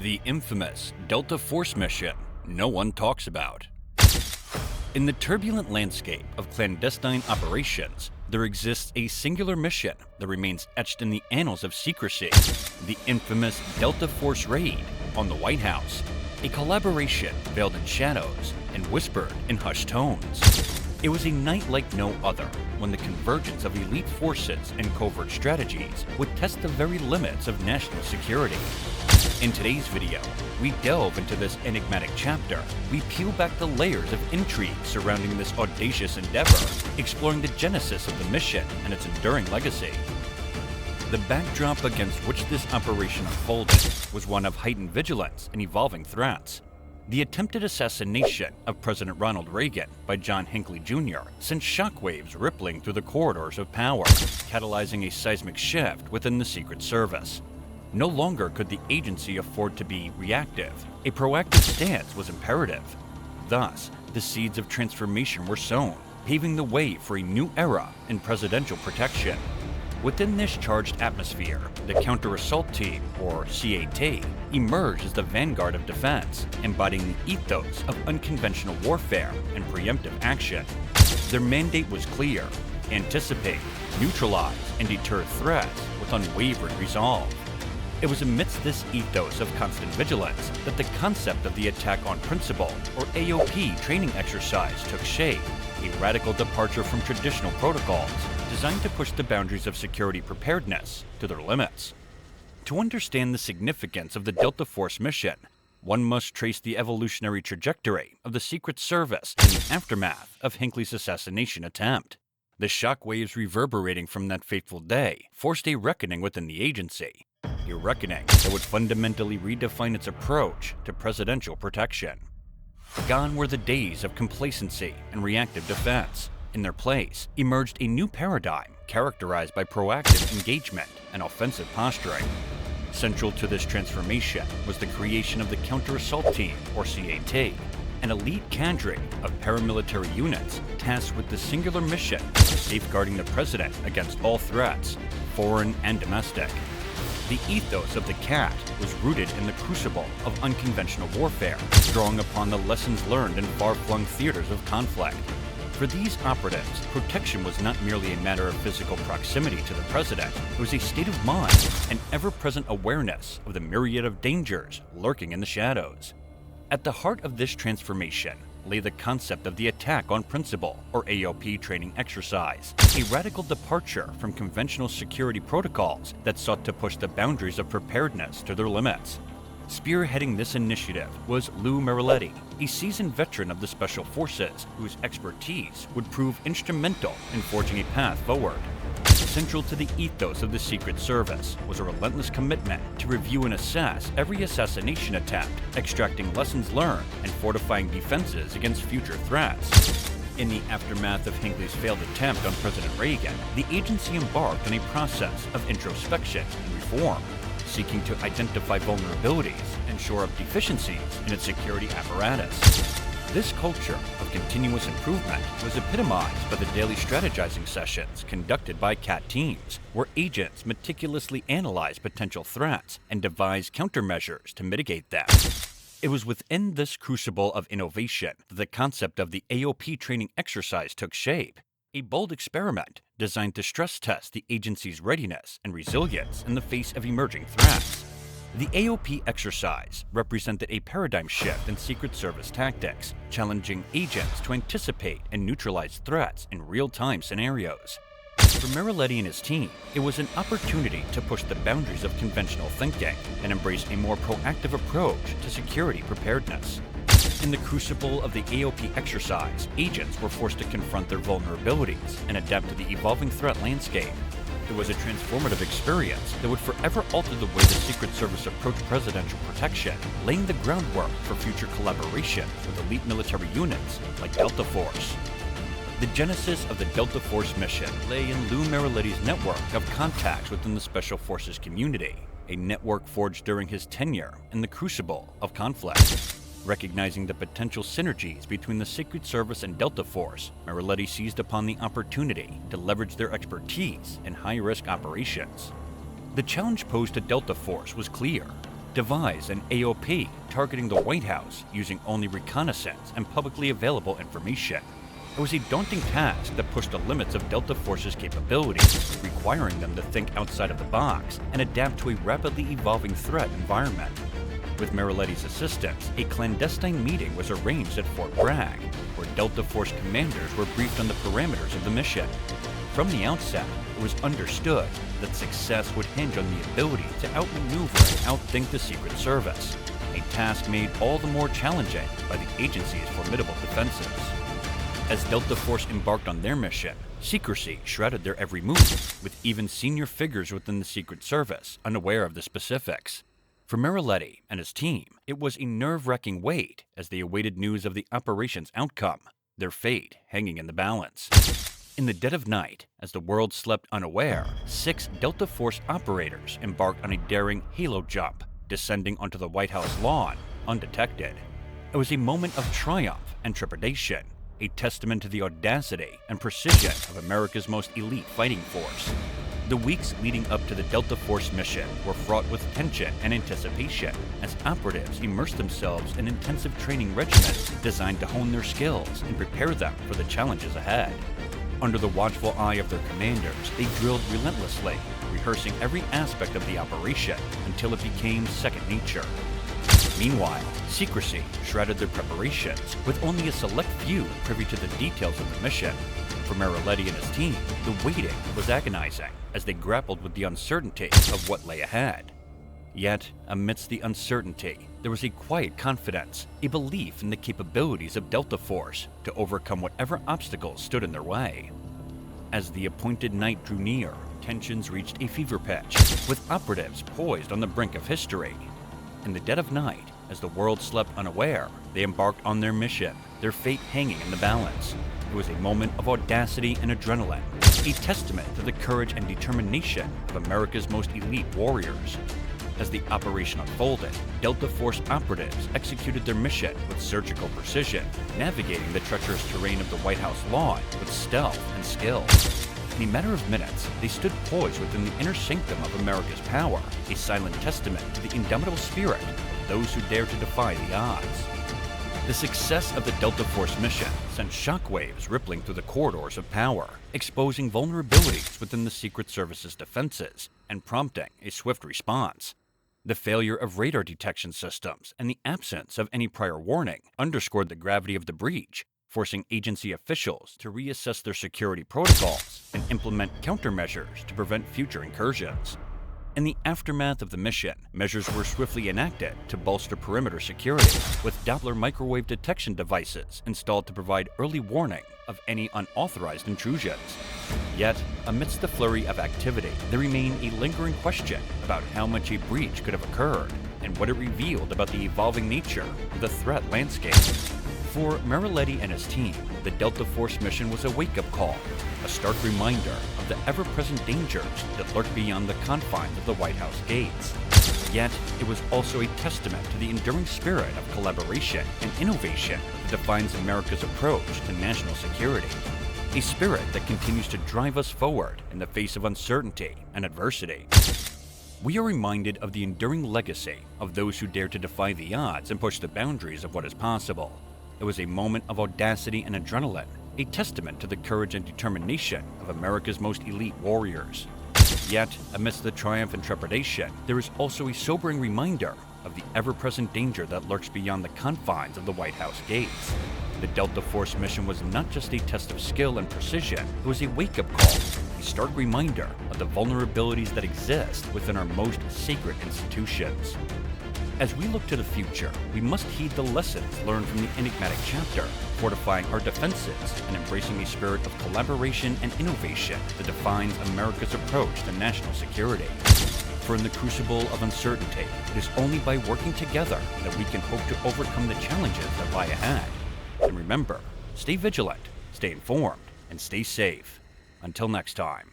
The infamous Delta Force mission no one talks about. In the turbulent landscape of clandestine operations, there exists a singular mission that remains etched in the annals of secrecy: the infamous Delta Force raid on the White House, a collaboration veiled in shadows and whispered in hushed tones. It was a night like no other, when the convergence of elite forces and covert strategies would test the very limits of national security. In today's video, we delve into this enigmatic chapter. We peel back the layers of intrigue surrounding this audacious endeavor, exploring the genesis of the mission and its enduring legacy. The backdrop against which this operation unfolded was one of heightened vigilance and evolving threats. The attempted assassination of President Ronald Reagan by John Hinckley Jr. sent shockwaves rippling through the corridors of power, catalyzing a seismic shift within the Secret Service. No longer could the agency afford to be reactive. A proactive stance was imperative. Thus, the seeds of transformation were sown, paving the way for a new era in presidential protection. Within this charged atmosphere, the Counter-Assault Team, or CAT, emerged as the vanguard of defense, embodying the ethos of unconventional warfare and preemptive action. Their mandate was clear: anticipate, neutralize, and deter threats with unwavering resolve. It was amidst this ethos of constant vigilance that the concept of the Attack on Principle, or AOP, training exercise took shape, a radical departure from traditional protocols designed to push the boundaries of security preparedness to their limits. To understand the significance of the Delta Force mission, one must trace the evolutionary trajectory of the Secret Service in the aftermath of Hinckley's assassination attempt. The shockwaves reverberating from that fateful day forced a reckoning within the agency, a reckoning that would fundamentally redefine its approach to presidential protection. Gone were the days of complacency and reactive defense. In their place emerged a new paradigm characterized by proactive engagement and offensive posturing. Central to this transformation was the creation of the Counter-Assault Team, or CAT, an elite cadre of paramilitary units tasked with the singular mission of safeguarding the president against all threats, foreign and domestic. The ethos of the CAT was rooted in the crucible of unconventional warfare, drawing upon the lessons learned in far-flung theaters of conflict. For these operatives, protection was not merely a matter of physical proximity to the president. It was a state of mind, an ever-present awareness of the myriad of dangers lurking in the shadows. At the heart of this transformation lay the concept of the Attack on Principle, or AOP, training exercise, a radical departure from conventional security protocols that sought to push the boundaries of preparedness to their limits. Spearheading this initiative was Lou Mariletti, a seasoned veteran of the Special Forces whose expertise would prove instrumental in forging a path forward. Central to the ethos of the Secret Service was a relentless commitment to review and assess every assassination attempt, extracting lessons learned and fortifying defenses against future threats. In the aftermath of Hinckley's failed attempt on President Reagan, the agency embarked on a process of introspection and reform, seeking to identify vulnerabilities and shore up deficiencies in its security apparatus. This culture of continuous improvement was epitomized by the daily strategizing sessions conducted by CAT teams, where agents meticulously analyzed potential threats and devised countermeasures to mitigate them. It was within this crucible of innovation that the concept of the AOP training exercise took shape, a bold experiment designed to stress test the agency's readiness and resilience in the face of emerging threats. The AOP exercise represented a paradigm shift in Secret Service tactics, challenging agents to anticipate and neutralize threats in real-time scenarios. For Mariletti and his team, it was an opportunity to push the boundaries of conventional thinking and embrace a more proactive approach to security preparedness. In the crucible of the AOP exercise, agents were forced to confront their vulnerabilities and adapt to the evolving threat landscape. It was a transformative experience that would forever alter the way the Secret Service approached presidential protection, laying the groundwork for future collaboration with elite military units like Delta Force. The genesis of the Delta Force mission lay in Lou Mariletti's network of contacts within the Special Forces community, a network forged during his tenure in the crucible of conflict. Recognizing the potential synergies between the Secret Service and Delta Force, Mariletti seized upon the opportunity to leverage their expertise in high-risk operations. The challenge posed to Delta Force was clear: devise an AOP targeting the White House using only reconnaissance and publicly available information. It was a daunting task that pushed the limits of Delta Force's capabilities, requiring them to think outside of the box and adapt to a rapidly evolving threat environment. With Mariletti's assistance, a clandestine meeting was arranged at Fort Bragg, where Delta Force commanders were briefed on the parameters of the mission. From the outset, it was understood that success would hinge on the ability to outmaneuver and outthink the Secret Service, a task made all the more challenging by the agency's formidable defenses. As Delta Force embarked on their mission, secrecy shrouded their every move, with even senior figures within the Secret Service unaware of the specifics. For Mariletti and his team, it was a nerve-wracking wait as they awaited news of the operation's outcome, their fate hanging in the balance. In the dead of night, as the world slept unaware, 6 Delta Force operators embarked on a daring halo jump, descending onto the White House lawn undetected. It was a moment of triumph and trepidation, a testament to the audacity and precision of America's most elite fighting force. The weeks leading up to the Delta Force mission were fraught with tension and anticipation as operatives immersed themselves in intensive training regimens designed to hone their skills and prepare them for the challenges ahead. Under the watchful eye of their commanders, they drilled relentlessly, rehearsing every aspect of the operation until it became second nature. Meanwhile, secrecy shrouded their preparations, with only a select few privy to the details of the mission. For Mariletti and his team, the waiting was agonizing as they grappled with the uncertainty of what lay ahead. Yet, amidst the uncertainty, there was a quiet confidence, a belief in the capabilities of Delta Force to overcome whatever obstacles stood in their way. As the appointed night drew near, tensions reached a fever pitch, with operatives poised on the brink of history. In the dead of night, as the world slept unaware, they embarked on their mission, their fate hanging in the balance. It was a moment of audacity and adrenaline, a testament to the courage and determination of America's most elite warriors. As the operation unfolded, Delta Force operatives executed their mission with surgical precision, navigating the treacherous terrain of the White House lawn with stealth and skill. In a matter of minutes, they stood poised within the inner sanctum of America's power, a silent testament to the indomitable spirit of those who dare to defy the odds. The success of the Delta Force mission sent shockwaves rippling through the corridors of power, exposing vulnerabilities within the Secret Service's defenses and prompting a swift response. The failure of radar detection systems and the absence of any prior warning underscored the gravity of the breach, forcing agency officials to reassess their security protocols and implement countermeasures to prevent future incursions. In the aftermath of the mission, measures were swiftly enacted to bolster perimeter security, with Doppler microwave detection devices installed to provide early warning of any unauthorized intrusions. Yet, amidst the flurry of activity, there remained a lingering question about how much a breach could have occurred and what it revealed about the evolving nature of the threat landscape. For Mariletti and his team, the Delta Force mission was a wake-up call, a stark reminder of the ever-present dangers that lurk beyond the confines of the White House gates. Yet, it was also a testament to the enduring spirit of collaboration and innovation that defines America's approach to national security, a spirit that continues to drive us forward in the face of uncertainty and adversity. We are reminded of the enduring legacy of those who dare to defy the odds and push the boundaries of what is possible. It was a moment of audacity and adrenaline, a testament to the courage and determination of America's most elite warriors. Yet, amidst the triumph and trepidation, there is also a sobering reminder of the ever-present danger that lurks beyond the confines of the White House gates. The Delta Force mission was not just a test of skill and precision, it was a wake-up call, a stark reminder of the vulnerabilities that exist within our most sacred institutions. As we look to the future, we must heed the lessons learned from the enigmatic chapter, fortifying our defenses and embracing a spirit of collaboration and innovation that defines America's approach to national security. For in the crucible of uncertainty, it is only by working together that we can hope to overcome the challenges that lie ahead. And remember, stay vigilant, stay informed, and stay safe. Until next time.